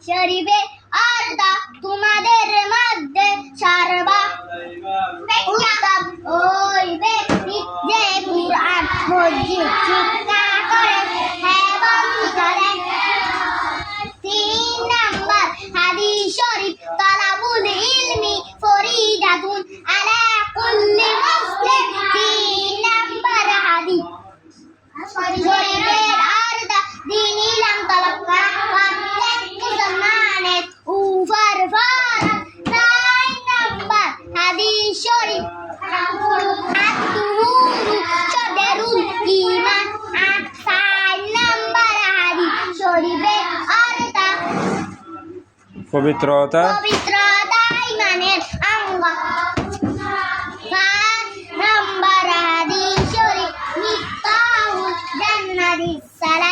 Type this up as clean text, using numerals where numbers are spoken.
শরীফের অর্থ তোমাদের মধ্যে সর্বা উত্তম ওই ব্যক্তি যে কুরআন মজিদ শিক্ষা করে এবং করে। 3 নাম্বার হাদিস শরীফ তালাবুল ইলমি ফরিদাতুন আলা কুল্লি মুসলিম। 3 নাম্বার হাদিস শরীফের অর্থ দিন ইলম তলব করা প্রত্যেক মুসলমানের উপর ফরজ। 4 নাম্বার হাদিস শরীফ আত-তুহুরু শাদরুল ঈমান। 5 নাম্বার হাদিস শরীফের অর্থ পবিত্রতা ঈমানের অঙ্গ। 5 নাম্বার হাদিস শরীফ মিফতাহুল জান্নাতিস সালাত।